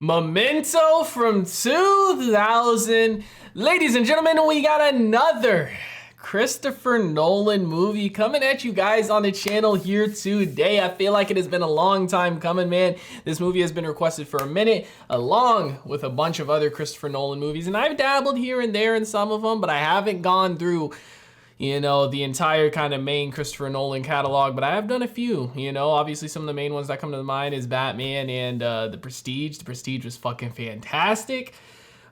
Memento from 2000. Ladies and gentlemen, we got another Christopher Nolan movie coming at you guys on the channel here today. I feel like it has been a long time coming, man. This movie has been requested for a minute, along with a bunch of other Christopher Nolan movies, and I've dabbled here and there in some of them, but I haven't gone through, you know, the entire kind of main Christopher Nolan catalog, but I have done a few. You know, obviously some of the main ones that come to mind is Batman and The Prestige. The Prestige was fucking fantastic.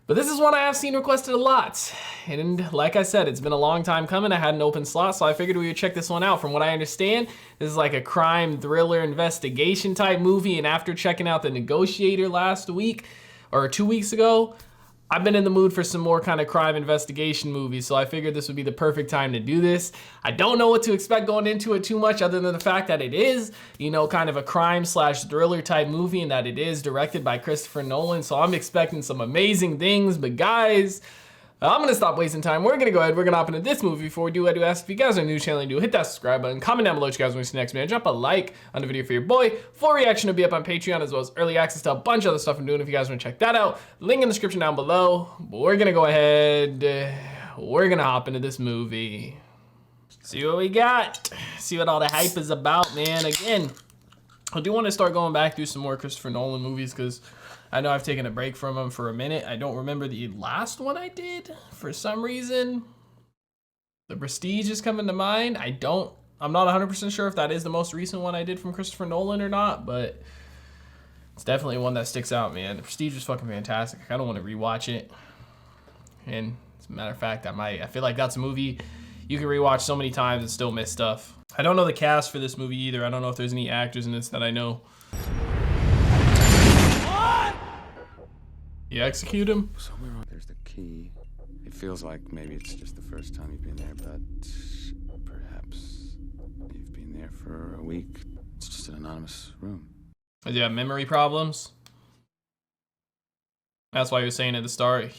But this is one I have seen requested a lot. And like I said, it's been a long time coming. I had an open slot, so I figured we would check this one out. From what I understand, this is like a crime thriller investigation type movie. And after checking out The Negotiator last week, or 2 weeks ago, I've been in the mood for some more kind of crime investigation movies, so I figured this would be the perfect time to do this. I don't know what to expect going into it too much, other than the fact that it is, you know, kind of a crime slash thriller type movie, and that it is directed by Christopher Nolan, so I'm expecting some amazing things. But guys, I'm gonna stop wasting time. We're gonna hop into this movie. Before we do, I do ask if you guys are new to the channel, do hit that subscribe button, comment down below what you guys want to see next, man. Drop a like on the video for your boy. Full reaction will be up on Patreon, as well as early access to a bunch of other stuff I'm doing if you guys want to check that out. Link in the description down below. But we're gonna go ahead, we're gonna hop into this movie. See what we got. See what all the hype is about, man. Again, I do want to start going back through some more Christopher Nolan movies, because I know I've taken a break from him for a minute. I don't remember the last one I did for some reason. The Prestige is coming to mind. I'm not 100% sure if that is the most recent one I did from Christopher Nolan or not, but it's definitely one that sticks out, man. The Prestige is fucking fantastic. I don't want to rewatch it. And as a matter of fact, I feel like that's a movie you can rewatch so many times and still miss stuff. I don't know the cast for this movie either. I don't know if there's any actors in this that I know. You execute him? Somewhere on there's the key. It feels like maybe it's just the first time you've been there, but perhaps you've been there for a week. It's just an anonymous room. Do you have memory problems? That's why he was saying at the start,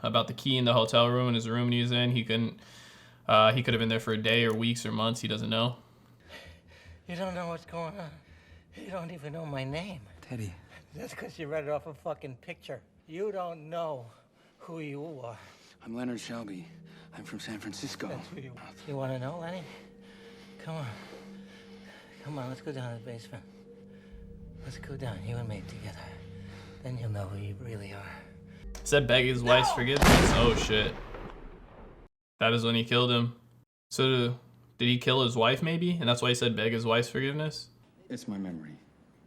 about the key in the hotel room, in his room he was in, he could have been there for a day or weeks or months, he doesn't know. You don't know what's going on. You don't even know my name. Teddy. That's because you read it off a fucking picture. You don't know who you are. I'm Leonard Shelby. I'm from San Francisco. That's who you are. You want to know, Lenny? Come on. Come on, let's go down to the basement. Let's go down, you and me together. Then you'll know who you really are. Said beg his wife's forgiveness. Oh shit. That is when he killed him. So did he kill his wife maybe? And that's why he said beg his wife's forgiveness? It's my memory.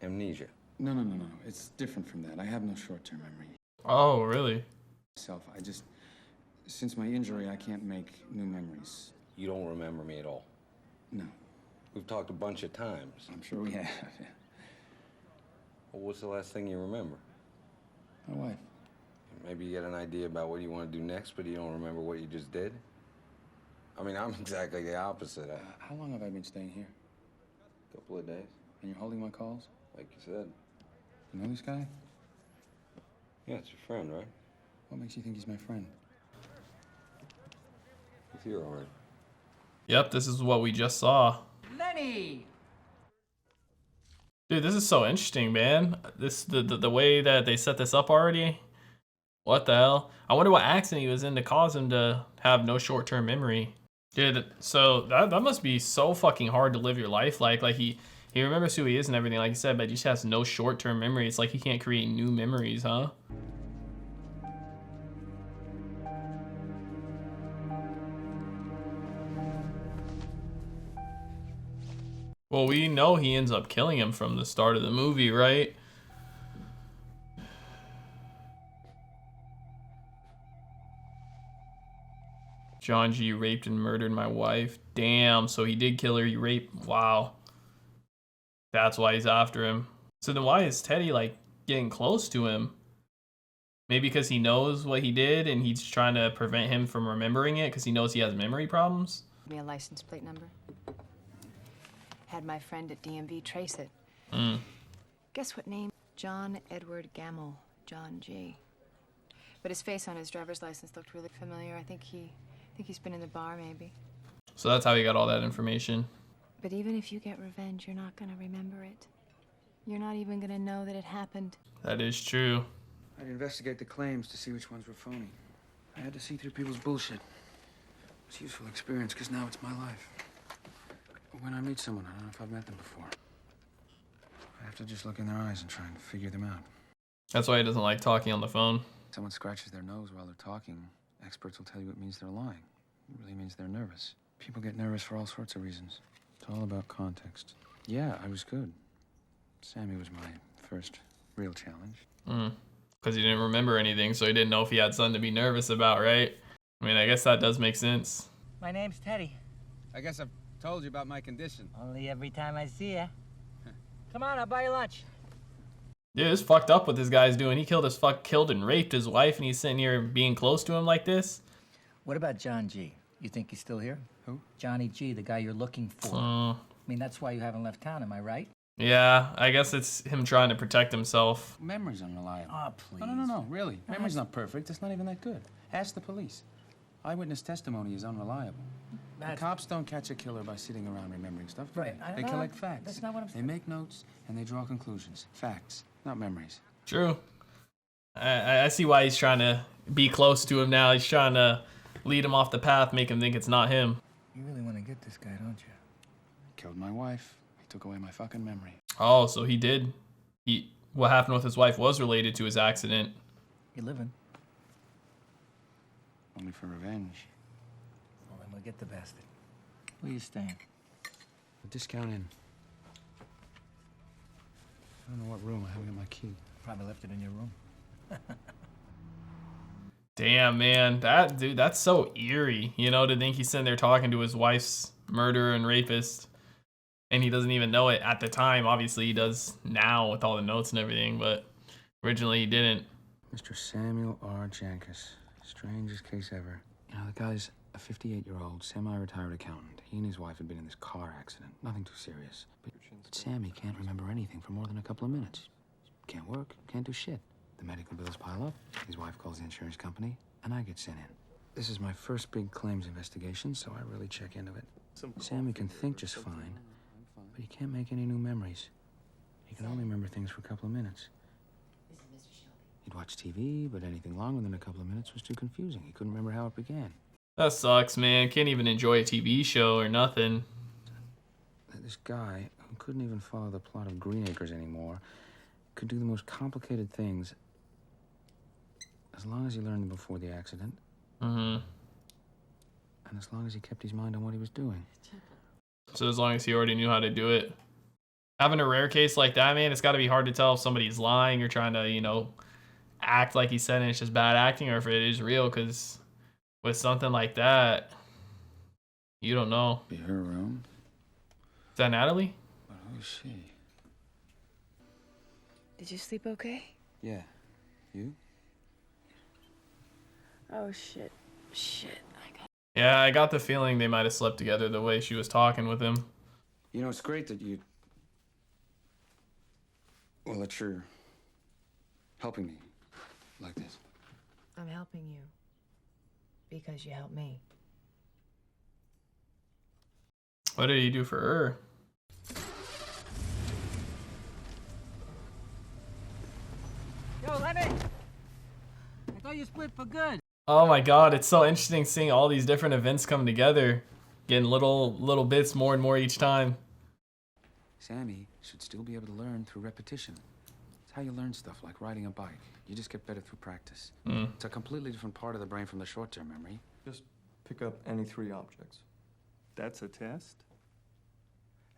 Amnesia. No. It's different from that. I have no short-term memory. Oh, really? Since my injury, I can't make new memories. You don't remember me at all. No. We've talked a bunch of times. I'm sure we have. Well, what's the last thing you remember? My wife. Maybe you get an idea about what you want to do next, but you don't remember what you just did? I mean, I'm exactly the opposite. How long have I been staying here? A couple of days, And you're holding my calls? like you said. You know this guy? Yeah, it's your friend, right? What makes you think he's my friend? If you're all right. Yep, this is what we just saw. Lenny! Dude, this is so interesting, man. The way that they set this up already. What the hell? I wonder what accident he was in to cause him to have no short-term memory. Dude, so that must be so fucking hard to live your life like he remembers who he is and everything, like you said, but he just has no short-term memory. It's like he can't create new memories, huh? Well, we know he ends up killing him from the start of the movie, right? John G. raped and murdered my wife. Damn, so he did kill her, he raped, wow. That's why he's after him. So then why is Teddy like getting close to him? Maybe because he knows what he did and he's trying to prevent him from remembering it because he knows he has memory problems? Me a license plate number. Had my friend at DMV trace it. Guess what name? John Edward Gamble. John G. But his face on his driver's license looked really familiar. I think he's been in the bar, maybe. So that's how he got all that information. But even if you get revenge, you're not gonna remember it. You're not even gonna know that it happened. That is true. I'd investigate the claims to see which ones were phony. I had to see through people's bullshit. It's a useful experience, because now it's my life. But when I meet someone, I don't know if I've met them before. I have to just look in their eyes and try and figure them out. That's why he doesn't like talking on the phone. Someone scratches their nose while they're talking, experts will tell you it means they're lying. It really means they're nervous. People get nervous for all sorts of reasons. It's all about context. Yeah, I was good. Sammy was my first real challenge. Because he didn't remember anything, so he didn't know if he had something to be nervous about, right? I mean, I guess that does make sense. My name's Teddy. I guess I've told you about my condition. Only every time I see ya. Come on, I'll buy you lunch. Dude, it's fucked up what this guy's doing. He killed and raped his wife, and he's sitting here being close to him like this. What about John G? You think he's still here? Who? Johnny G, the guy you're looking for. I mean, that's why you haven't left town, am I right? Yeah, I guess it's him trying to protect himself. Memory's unreliable. Oh, please. No, really. Memory's not perfect. It's not even that good. Ask the police. Eyewitness testimony is unreliable. The cops don't catch a killer by sitting around remembering stuff. Right. They collect facts. That's not what I'm saying. They make notes and they draw conclusions. Facts, not memories. True. I see why he's trying to be close to him now. He's trying to lead him off the path, make him think it's not him. You really want to get this guy, don't you? Killed my wife. He took away my fucking memory. Oh, so he did. What happened with his wife was related to his accident. You living? Only for revenge. Well, then we'll get the bastard. Where you staying? A discount in. I don't know what room. I haven't got my key. Probably left it in your room. Damn, man. That's so eerie, you know, to think he's sitting there talking to his wife's murderer and rapist, and he doesn't even know it at the time. Obviously, he does now with all the notes and everything, but originally he didn't. Mr. Samuel R. Jankus. Strangest case ever. You know, the guy's a 58-year-old, semi-retired accountant. He and his wife had been in this car accident. Nothing too serious. But Sammy can't remember anything for more than a couple of minutes. Can't work, can't do shit. The medical bills pile up, his wife calls the insurance company, and I get sent in. This is my first big claims investigation, so I really check into it. Sammy can think just fine, but he can't make any new memories. He can only remember things for a couple of minutes. He'd watch TV, but anything longer than a couple of minutes was too confusing. He couldn't remember how it began. That sucks, man. Can't even enjoy a TV show or nothing. This guy, who couldn't even follow the plot of Green Acres anymore, could do the most complicated things as long as he learned them before the accident. And as long as he kept his mind on what he was doing. So as long as he already knew how to do it. Having a rare case like that, man, it's got to be hard to tell if somebody's lying or trying to, you know, act like he said and it's just bad acting, or if it is real, because with something like that, you don't know. Be her room? Is that Natalie? But who's she? Did you sleep okay? Yeah. You? Oh, shit. Yeah, I got the feeling they might have slept together the way she was talking with him. You know, it's great that you... Well, that you're helping me like this. I'm helping you because you helped me. What did he do for her? Yo, Lenny! I thought you split for good. Oh my god, it's so interesting seeing all these different events come together. Getting little bits more and more each time. Sammy should still be able to learn through repetition. It's how you learn stuff, like riding a bike. You just get better through practice. It's a completely different part of the brain from the short-term memory. Just pick up any 3 objects. That's a test?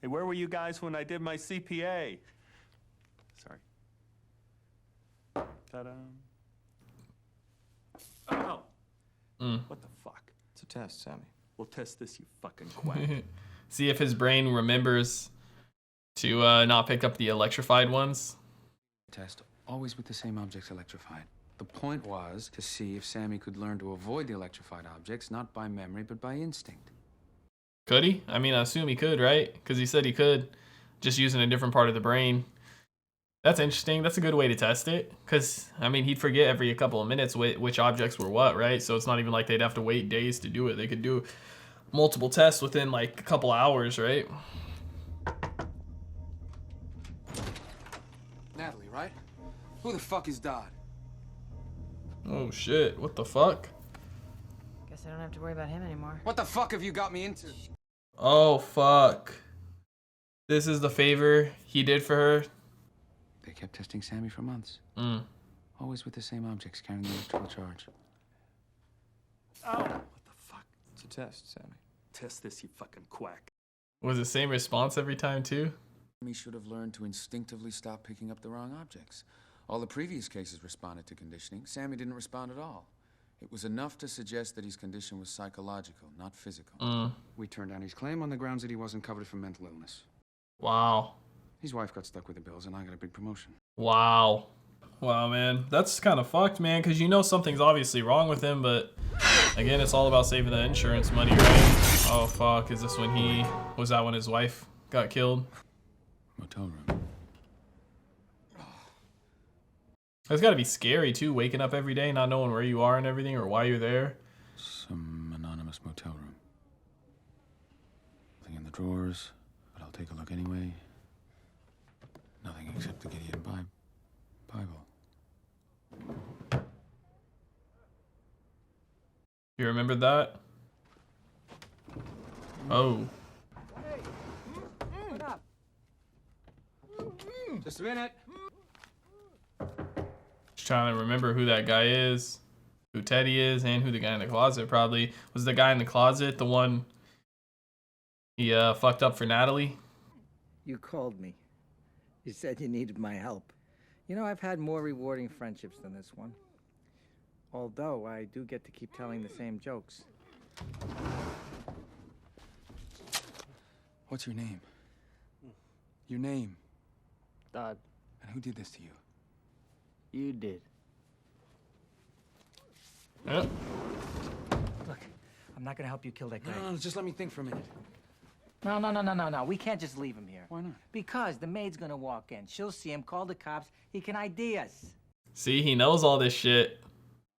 Hey, where were you guys when I did my CPA? Sorry. Ta-da. Oh. What the fuck? It's a test, Sammy. We'll test this, you fucking quack. See if his brain remembers to not pick up the electrified ones. Test, always with the same objects electrified. The point was to see if Sammy could learn to avoid the electrified objects, not by memory, but by instinct. Could he? I mean, I assume he could, right? Because he said he could, just using a different part of the brain. That's interesting. That's a good way to test it. Because, I mean, he'd forget every couple of minutes which objects were what, right? So it's not even like they'd have to wait days to do it. They could do multiple tests within like a couple hours, right? Natalie, right? Who the fuck is Dodd? Oh shit, what the fuck? Guess I don't have to worry about him anymore. What the fuck have you got me into? Oh fuck. This is the favor he did for her. They kept testing Sammy for months. Always with the same objects carrying the electrical charge. Ow! What the fuck? It's a test, Sammy. Test this, you fucking quack. Was the same response every time too? Sammy should have learned to instinctively stop picking up the wrong objects. All the previous cases responded to conditioning. Sammy didn't respond at all. It was enough to suggest that his condition was psychological, not physical. We turned down his claim on the grounds that he wasn't covered for mental illness. Wow. His wife got stuck with the bills, and I got a big promotion. Wow. Wow, man. That's kind of fucked, man, because you know something's obviously wrong with him, but again, it's all about saving the insurance money, right? Oh, fuck. Is this when he... Was that when his wife got killed? Motel room. It's got to be scary, too, waking up every day, not knowing where you are and everything, or why you're there. Some anonymous motel room. Nothing in the drawers, but I'll take a look anyway. Nothing except the Gideon Bible. You remembered that? Oh. What up? Just a minute. Just trying to remember who that guy is, who Teddy is, and who the guy in the closet probably. Was the guy in the closet the one he fucked up for Natalie? You called me. You said you needed my help. You know, I've had more rewarding friendships than this one. Although I do get to keep telling the same jokes. What's your name? Your name. Doug, And who did this to you? you did. Yep. Look, I'm not gonna help you kill that guy. No, just let me think for a minute. No. We can't just leave him here. Why not? Because the maid's gonna walk in. She'll see him, call the cops. He can ID us. See, he knows all this shit.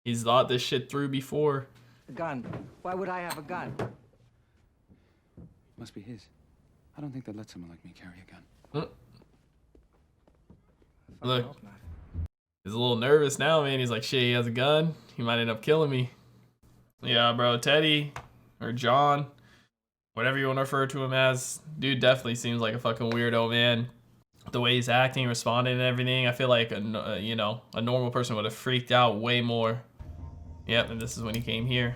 He's thought this shit through before. A gun. Why would I have a gun? Must be his. I don't think they'd let someone like me carry a gun. Look. Hope not. He's a little nervous now, man. He's like, shit, he has a gun. He might end up killing me. Yeah, bro, Teddy or John, whatever you want to refer to him as, dude definitely seems like a fucking weirdo, man. The way he's acting, responding, and everything, I feel like a normal person would have freaked out way more. Yep, and this is when he came here.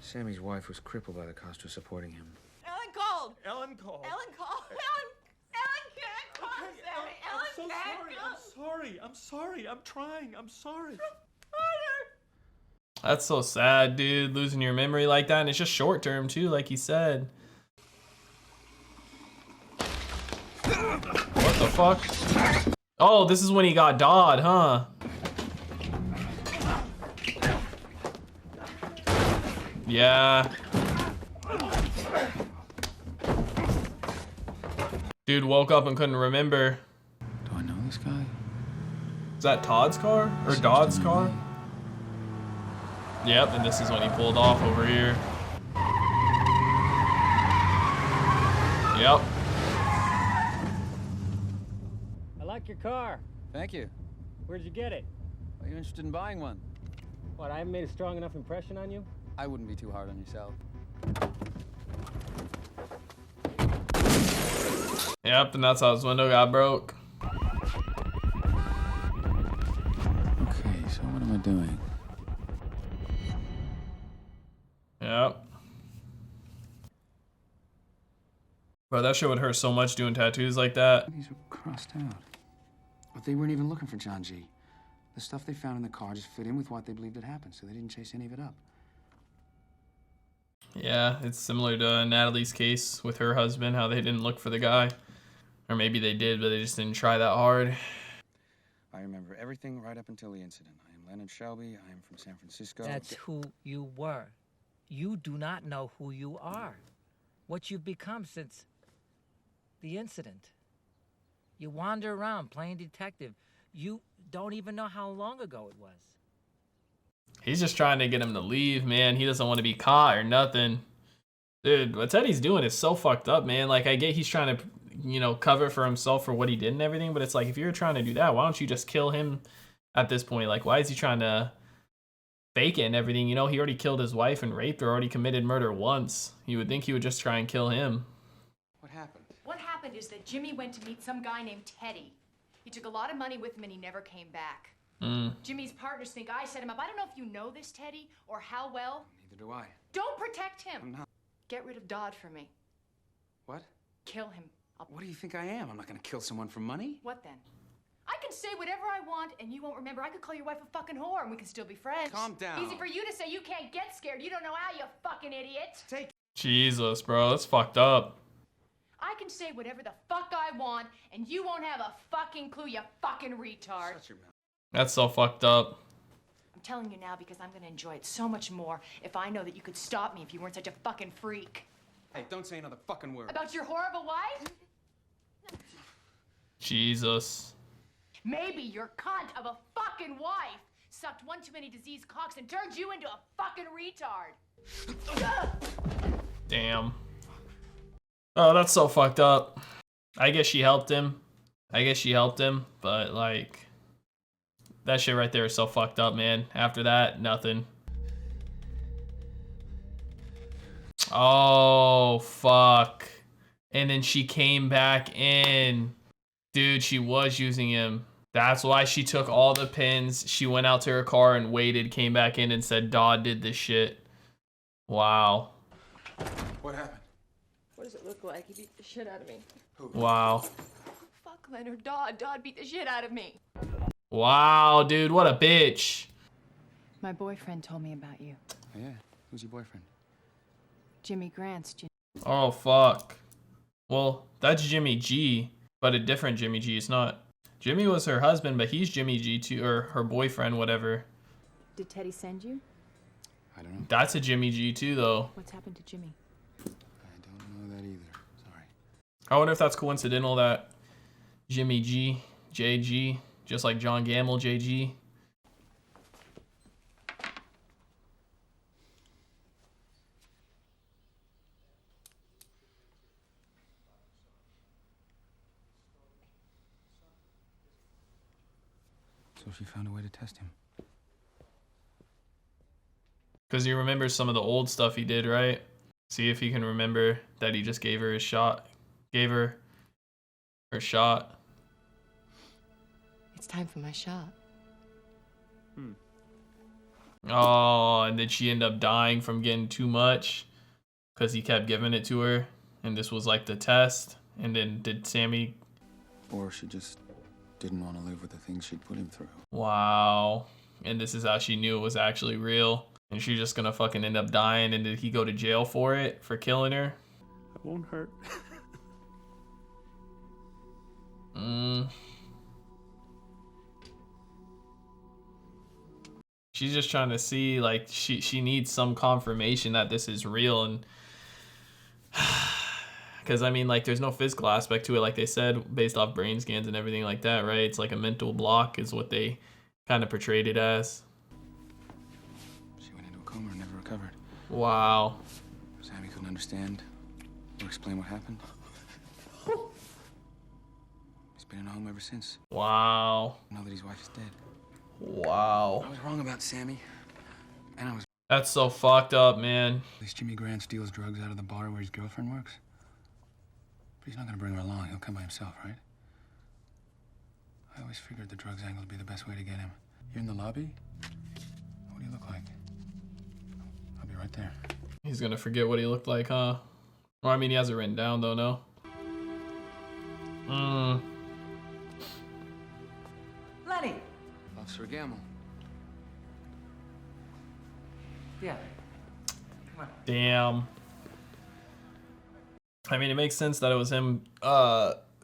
Sammy's wife was crippled by the cost of supporting him. Ellen called. Ellen called. Ellen called. Ellen can't call Sammy. Ellen can't call. I'm sorry. I'm trying. I'm sorry. That's so sad, dude, losing your memory like that, and it's just short term too, like he said. What the fuck? Oh, this is when he got Dodd, huh? Yeah. Dude woke up and couldn't remember. Do I know this guy? Is that Todd's car? Or Dodd's car? Yep, and this is when he pulled off over here. Yep. I like your car. Thank you. Where'd you get it? Are you interested in buying one? What, I haven't made a strong enough impression on you? I wouldn't be too hard on yourself. Yep, and that's how his window got broke. Okay, so what am I doing? Yep. Bro, that shit would hurt so much doing tattoos like that. These were crossed out. But they weren't even looking for John G. The stuff they found in the car just fit in with what they believed had happened, so they didn't chase any of it up. Yeah, it's similar to Natalie's case with her husband, how they didn't look for the guy. Or maybe they did, but they just didn't try that hard. I remember everything right up until the incident. I am Leonard Shelby. I am from San Francisco. That's who you were. You do not know who you are. What you've become since the incident. You wander around playing detective. You don't even know how long ago it was. He's just trying to get him to leave, man. He doesn't want to be caught or nothing. Dude, what Teddy's doing is so fucked up, man. Like, I get he's trying to, cover for himself for what he did and everything, but it's like, if you're trying to do that, why don't you just kill him at this point? Like, why is he trying to fake it and everything. You know, he already killed his wife and raped her, already committed murder once. You would think he would just try and kill him. What happened? What happened is that Jimmy went to meet some guy named Teddy. He took a lot of money with him and he never came back. Jimmy's partners think I set him up. I don't know if you know this, Teddy, or how well. Neither do I. Don't protect him. I'm not. Get rid of Dodd for me. What? Kill him. What do you think I am? I'm not gonna kill someone for money. What then? I can say whatever I want and you won't remember. I could call your wife a fucking whore and we can still be friends. Calm down. Easy for you to say. You can't get scared. You don't know how, you fucking idiot. Take. Jesus, bro, that's fucked up. I can say whatever the fuck I want and you won't have a fucking clue, you fucking retard. Shut your mouth. That's so fucked up. I'm telling you now because I'm gonna enjoy it so much more if I know that you could stop me if you weren't such a fucking freak. Hey, don't say another fucking word. About your whore of a wife? Jesus. Maybe your cunt of a fucking wife sucked one too many diseased cocks and turned you into a fucking retard. Damn. Oh, that's so fucked up. I guess she helped him. But like, that shit right there is so fucked up, man. After that, nothing. Oh, fuck. And then she came back in. Dude, she was using him. That's why she took all the pins. She went out to her car and waited, came back in and said Dodd did this shit. Wow. What happened? What does it look like? He beat the shit out of me. Wow. Fuck Leonard Dodd. Dodd beat the shit out of me. Wow, dude, what a bitch. My boyfriend told me about you. Oh, yeah. Who's your boyfriend? Jimmy Grant's. Oh, fuck. Well, that's Jimmy G, but a different Jimmy G. It's not. Jimmy was her husband, but he's Jimmy G too, or her boyfriend, whatever. Did Teddy send you? I don't know. That's a Jimmy G too, though. What's happened to Jimmy? I don't know that either. Sorry. I wonder if that's coincidental that Jimmy G, JG, just like John Gamble, JG. So she found a way to test him. Because he remembers some of the old stuff he did, right? See if he can remember that he just gave her his shot. Gave her her shot. It's time for my shot. Oh, and then she ended up dying from getting too much because he kept giving it to her. And this was like the test. And then did Sammy... Or she just didn't want to live with the things she'd put him through. Wow. And this is how she knew it was actually real. And she's just gonna fucking end up dying. And did he go to jail for it? For killing her? It won't hurt. She's just trying to see, like, she needs some confirmation that this is real. And because I mean, like, there's no physical aspect to it, like they said, based off brain scans and everything like that, right? It's like a mental block is what they kind of portrayed it as. She went into a coma and never recovered. Wow. Sammy couldn't understand or explain what happened. He's been in a home ever since. Wow. Now that his wife is dead. Wow. I was wrong about Sammy. And I was... That's so fucked up, man. At least Jimmy Grant steals drugs out of the bar where his girlfriend works. But he's not gonna bring her along. He'll come by himself, right? I always figured the drugs angle would be the best way to get him. You're in the lobby? What do you look like? I'll be right there. He's gonna forget what he looked like, huh? Well, I mean, he has it written down, though, no? Lenny! Officer Gamble. Yeah. Come on. Damn. I mean, it makes sense that it was him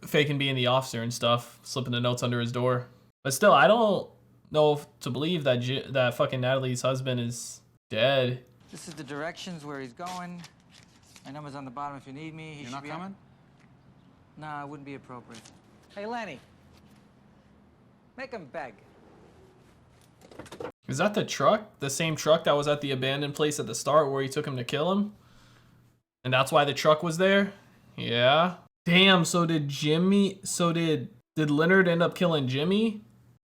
faking being the officer and stuff, slipping the notes under his door. But still, I don't know if to believe that that fucking Natalie's husband is dead. This is the directions where he's going. My number's on the bottom if you need me. You're not coming? Nah, it wouldn't be appropriate. Hey, Lenny. Make him beg. Is that the truck? The same truck that was at the abandoned place at the start where he took him to kill him? And that's why the truck was there? Yeah. Damn, so did Leonard end up killing Jimmy?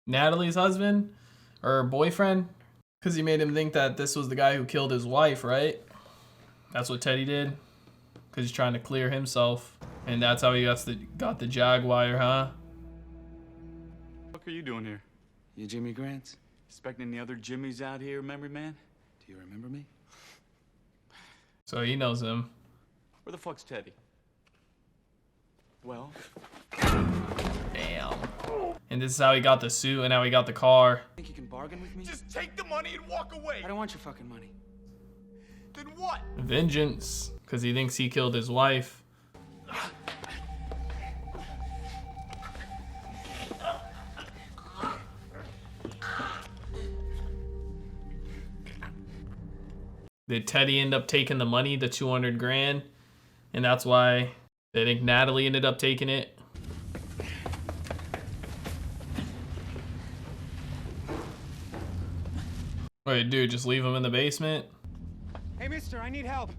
Natalie's husband? Or boyfriend? Because he made him think that this was the guy who killed his wife, right? That's what Teddy did. Because he's trying to clear himself. And that's how he got the Jaguar, huh? What are you doing here? You Jimmy Grant? Expecting any other Jimmys out here, memory man? Do you remember me? So he knows him. Where the fuck's Teddy? Well? Damn. And this is how he got the suit and how he got the car. Think you can bargain with me? Just take the money and walk away! I don't want your fucking money. Then what? Vengeance. Because he thinks he killed his wife. Did Teddy end up taking the money, the 200 grand? And that's why they think Natalie ended up taking it. Wait, dude, just leave him in the basement? Hey, mister, I need help.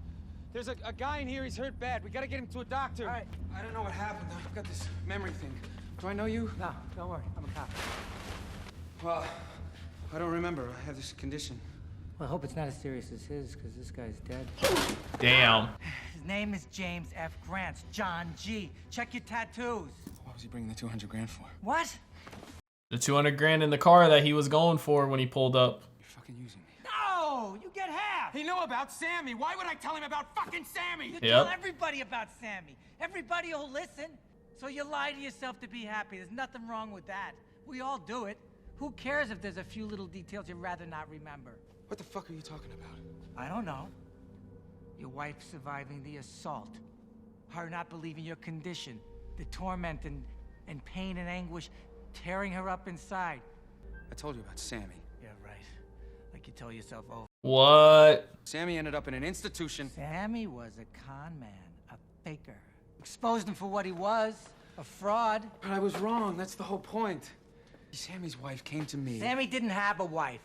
There's a guy in here, he's hurt bad. We gotta get him to a doctor. All right, I don't know what happened. I've got this memory thing. Do I know you? No, don't worry, I'm a cop. Well, I don't remember. I have this condition. Well, I hope it's not as serious as his, because this guy's dead. Damn. His name is James F. Grant, John G. Check your tattoos. What was he bringing the 200 grand for? What? The 200 grand in the car that he was going for when he pulled up. You're fucking using me. No, you get half. He knew about Sammy. Why would I tell him about fucking Sammy? You tell everybody about Sammy. Everybody will listen. So you lie to yourself to be happy. There's nothing wrong with that. We all do it. Who cares if there's a few little details you'd rather not remember? What the fuck are you talking about? I don't know. Your wife surviving the assault. Her not believing your condition. The torment and pain and anguish tearing her up inside. I told you about Sammy. Yeah, right. Like you told yourself over. What? Sammy ended up in an institution. Sammy was a con man, a faker. Exposed him for what he was, a fraud. But I was wrong. That's the whole point. Sammy's wife came to me. Sammy didn't have a wife.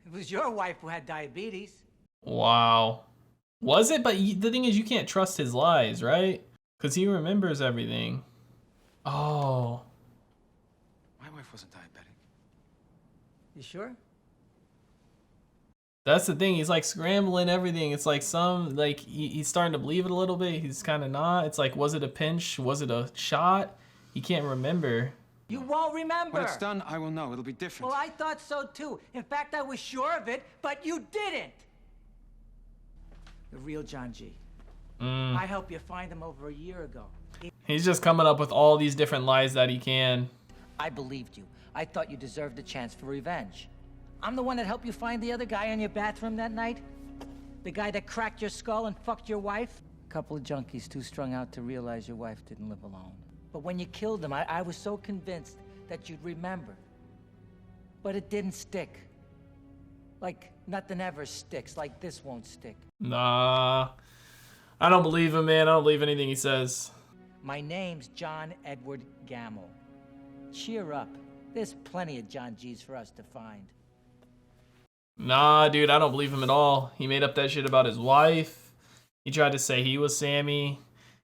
It was your wife who had diabetes. Wow. Was it? But the thing is, you can't trust his lies, right? Because he remembers everything. Oh. My wife wasn't diabetic. You sure? That's the thing. He's like scrambling everything. It's like he's starting to believe it a little bit. He's kind of not. It's like, was it a pinch? Was it a shot? He can't remember. You won't remember. When it's done, I will know. It'll be different. Well, I thought so too. In fact, I was sure of it, but you didn't. The real John G. I helped you find him over a year ago. He's just coming up with all these different lies that he can. I believed you. I thought you deserved a chance for revenge. I'm the one that helped you find the other guy in your bathroom that night. The guy that cracked your skull and fucked your wife. A couple of junkies too strung out to realize your wife didn't live alone. But when you killed him, I was so convinced that you'd remember. But it didn't stick. Like nothing ever sticks, like this won't stick. Nah. I don't believe him, man. I don't believe anything he says. My name's John Edward Gamble. Cheer up. There's plenty of John G's for us to find. Nah, dude, I don't believe him at all. He made up that shit about his wife. He tried to say he was Sammy.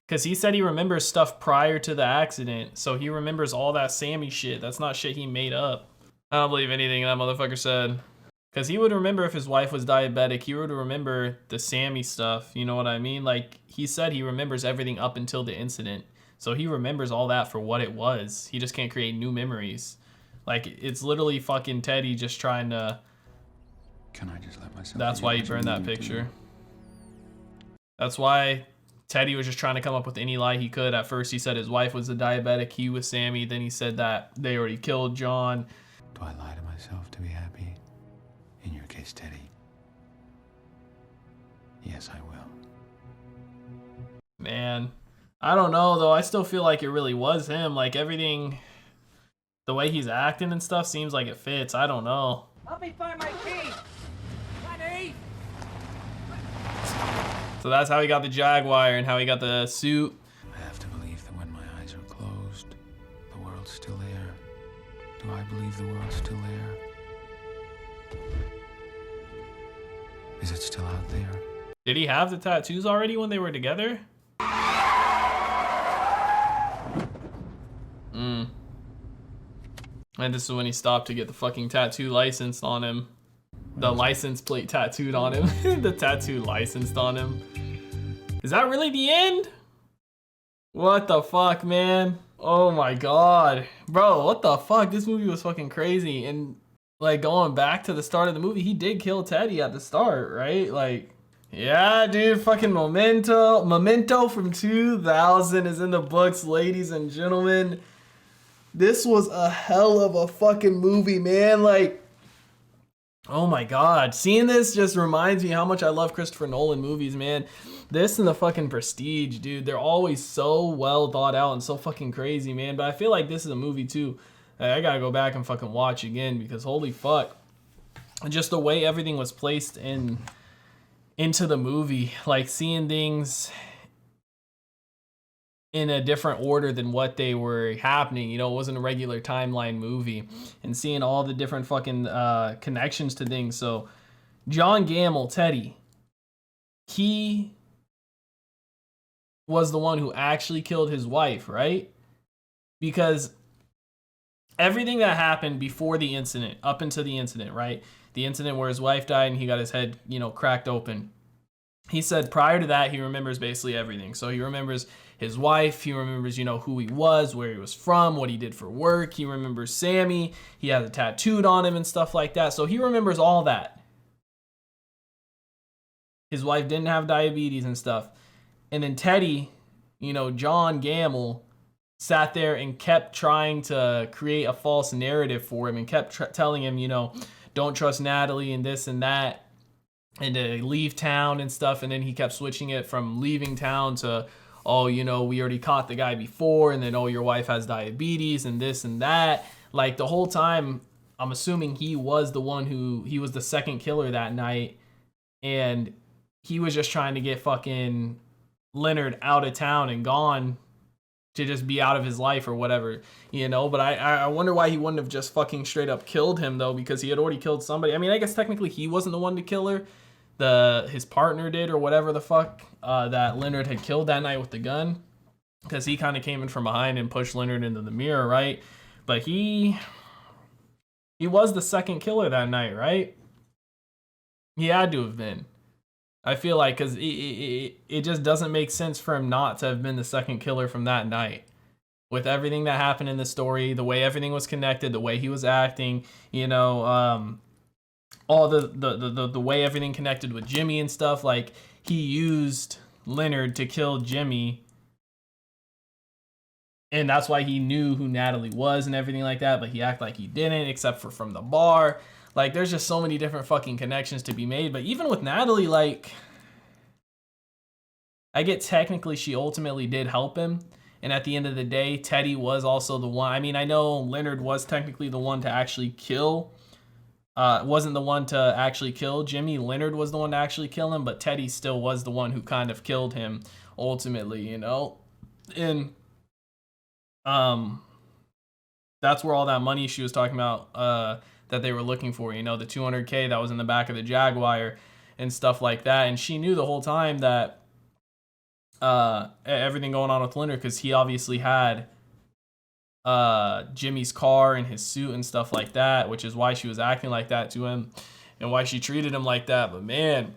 Because he said he remembers stuff prior to the accident. So he remembers all that Sammy shit. That's not shit he made up. I don't believe anything that motherfucker said. Because he would remember if his wife was diabetic. He would remember the Sammy stuff. You know what I mean? Like, he said he remembers everything up until the incident. So he remembers all that for what it was. He just can't create new memories. Like, it's literally fucking Teddy just trying to... Can I just let myself... That's why he burned that picture. That's why Teddy was just trying to come up with any lie he could. At first he said his wife was a diabetic, he was Sammy. Then he said that they already killed John. Do I lie to myself to be happy? In your case, Teddy. Yes, I will. Man, I don't know though. I still feel like it really was him. Like everything, the way he's acting and stuff seems like it fits. I don't know. Help me find my key. Honey. So that's how he got the Jaguar and how he got the suit. I have to believe that when my eyes are closed, the world's still there. Do I believe the world's still there? Is it still out there? Did he have the tattoos already when they were together? And this is when he stopped to get the fucking tattoo licensed on him. The license plate tattooed on him. The tattoo licensed on him. Is that really the end? What the fuck, man? Oh my god. Bro, what the fuck? This movie was fucking crazy. And like going back to the start of the movie, he did kill Teddy at the start, right? Like, yeah, dude, fucking Memento. Memento from 2000 is in the books, ladies and gentlemen. This was a hell of a fucking movie, man. Like, oh my god. Seeing this just reminds me how much I love Christopher Nolan movies, man. This and the fucking Prestige, dude. They're always so well thought out and so fucking crazy, man. But I feel like this is a movie, too. I gotta go back and fucking watch again because holy fuck. Just the way everything was placed into the movie. Like, seeing things in a different order than what they were happening. You know, it wasn't a regular timeline movie. And seeing all the different fucking connections to things. So, John Gamble, Teddy, he was the one who actually killed his wife, right? Because everything that happened before the incident, up until the incident, right? The incident where his wife died and he got his head, you know, cracked open. He said prior to that, he remembers basically everything. So he remembers his wife, he remembers, you know, who he was, where he was from, what he did for work. He remembers Sammy, he has it tattooed on him and stuff like that. So he remembers all that. His wife didn't have diabetes and stuff. And then Teddy, you know, John Gamble, sat there and kept trying to create a false narrative for him and kept telling him, you know, don't trust Natalie and this and that, and to leave town and stuff. And then he kept switching it from leaving town to, oh, you know, we already caught the guy before, and then, oh, your wife has diabetes and this and that. Like, the whole time, I'm assuming he was the one he was the second killer that night, and he was just trying to get fucking Leonard out of town and gone to just be out of his life or whatever, you know. But I wonder why he wouldn't have just fucking straight up killed him, though, because he had already killed somebody. I mean, I guess technically he wasn't the one to kill her. His partner did, or whatever the fuck, that Leonard had killed that night with the gun, because he kind of came in from behind and pushed Leonard into the mirror, right? But he was the second killer that night, right? He had to have been. I feel like, because it just doesn't make sense for him not to have been the second killer from that night. With everything that happened in the story, the way everything was connected, the way he was acting, you know, all the way everything connected with Jimmy and stuff. Like, he used Leonard to kill Jimmy, and that's why he knew who Natalie was and everything like that, but he acted like he didn't, except for from the bar. Like, there's just so many different fucking connections to be made. But even with Natalie, like, I get technically she ultimately did help him. And at the end of the day, Teddy was also the one. I mean, I know Leonard was technically the one to actually kill. Wasn't the one to actually kill Jimmy. Leonard was the one to actually kill him. But Teddy still was the one who kind of killed him ultimately, you know. And that's where all that money she was talking about, that they were looking for, you know, the $200K that was in the back of the Jaguar and stuff like that. And she knew the whole time that everything going on with Leonard, because he obviously had Jimmy's car and his suit and stuff like that, which is why she was acting like that to him and why she treated him like that. But man,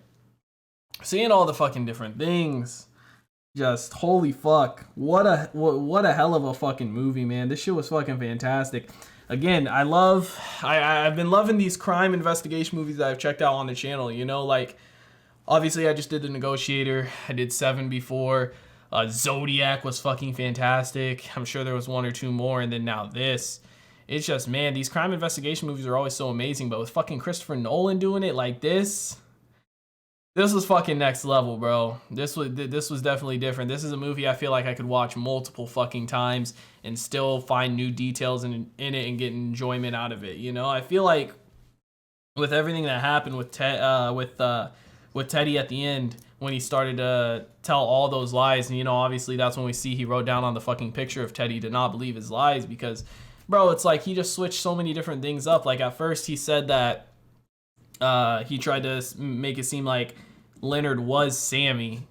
seeing all the fucking different things, just holy fuck, what a hell of a fucking movie, man. This shit was fucking fantastic. Again, I've been loving these crime investigation movies that I've checked out on the channel, you know, like, obviously I just did The Negotiator, I did Seven before, Zodiac was fucking fantastic, I'm sure there was one or two more, and then now this. It's just, man, these crime investigation movies are always so amazing, but with fucking Christopher Nolan doing it like this was fucking next level, bro. This was definitely different. This is a movie I feel like I could watch multiple fucking times and still find new details in it and get enjoyment out of it. You know, I feel like with everything that happened with Teddy at the end, when he started to tell all those lies, and you know, obviously that's when we see he wrote down on the fucking picture of Teddy to not believe his lies, because, bro, it's like he just switched so many different things up. Like, at first he said that he tried to make it seem like Leonard was Sammy,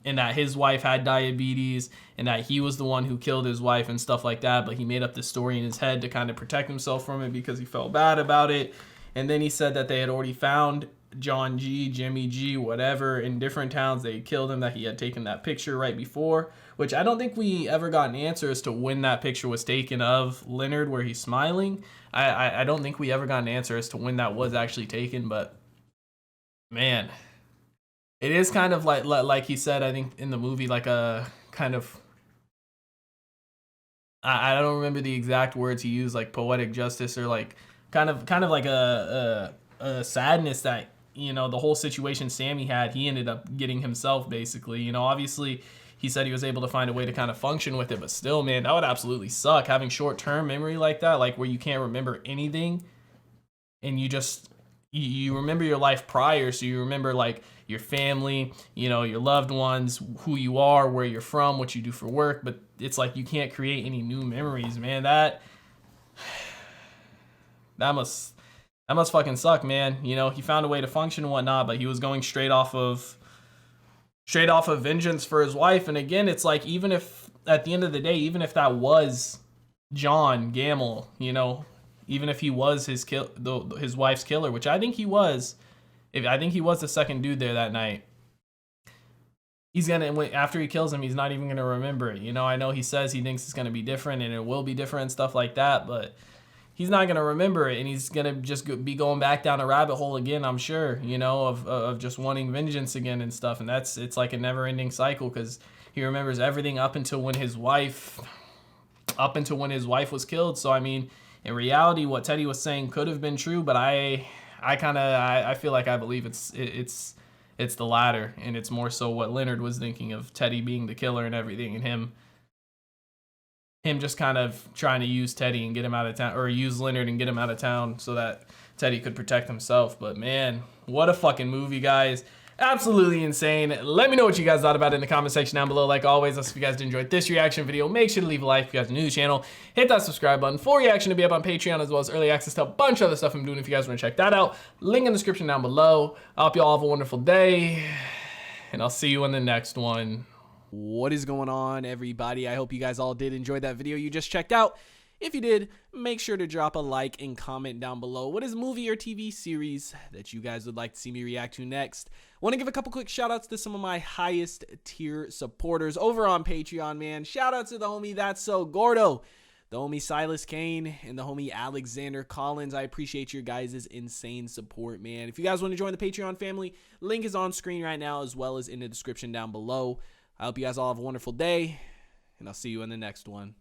and that his wife had diabetes and that he was the one who killed his wife and stuff like that. But he made up this story in his head to kind of protect himself from it because he felt bad about it. And then he said that they had already found John G, Jimmy G, whatever, in different towns. They killed him, that he had taken that picture right before, which I don't think we ever got an answer as to when that picture was taken of Leonard where he's smiling. I don't think we ever got an answer as to when that was actually taken, but man, it is kind of like he said, I think in the movie, like a kind of, I don't remember the exact words he used, like poetic justice, or like kind of like a sadness that, you know, the whole situation Sammy had, he ended up getting himself, basically. You know, obviously he said he was able to find a way to kind of function with it, but still, man, that would absolutely suck, having short-term memory like that, like where you can't remember anything and you just, you remember your life prior, so you remember like your family, you know, your loved ones, who you are, where you're from, what you do for work, but it's like you can't create any new memories, man. That must fucking suck, man. You know, he found a way to function and whatnot, but he was going straight off of vengeance for his wife. And again, it's like, even if at the end of the day, even if that was John Gamble, you know, even if he was his wife's killer, which I think he was, I think he was the second dude there that night, he's gonna, after he kills him, he's not even gonna remember it. You know, I know he says he thinks it's gonna be different and it will be different and stuff like that, but he's not gonna remember it, and he's gonna just be going back down a rabbit hole again, I'm sure, you know, of just wanting vengeance again and stuff. And it's like a never-ending cycle, because he remembers everything up until when his wife was killed. So I mean, in reality, what Teddy was saying could have been true, but I feel like I believe it's the latter, and it's more so what Leonard was thinking of Teddy being the killer and everything, and him just kind of trying to use Teddy and get him out of town, or use Leonard and get him out of town so that Teddy could protect himself. But man, what a fucking movie, guys. Absolutely insane. Let me know what you guys thought about it in the comment section down below. Like always, if you guys did enjoy this reaction video, make sure to leave a like. If you guys are new to the channel, hit that subscribe button. Full reaction to be up on Patreon, as well as early access to a bunch of other stuff I'm doing if you guys want to check that out. Link in the description down below. I hope you all have a wonderful day, and I'll see you in the next one. What is going on, everybody? I hope you guys all did enjoy that video you just checked out. If you did, make sure to drop a like and comment down below. What is movie or TV series that you guys would like to see me react to next? Want to give a couple quick shout outs to some of my highest tier supporters over on Patreon, man. Shout out to the homie That's So Gordo, the homie Silas Kane, and the homie Alexander Collins. I appreciate your guys' insane support, man. If you guys want to join the Patreon family, link is on screen right now, as well as in the description down below. I hope you guys all have a wonderful day, and I'll see you in the next one.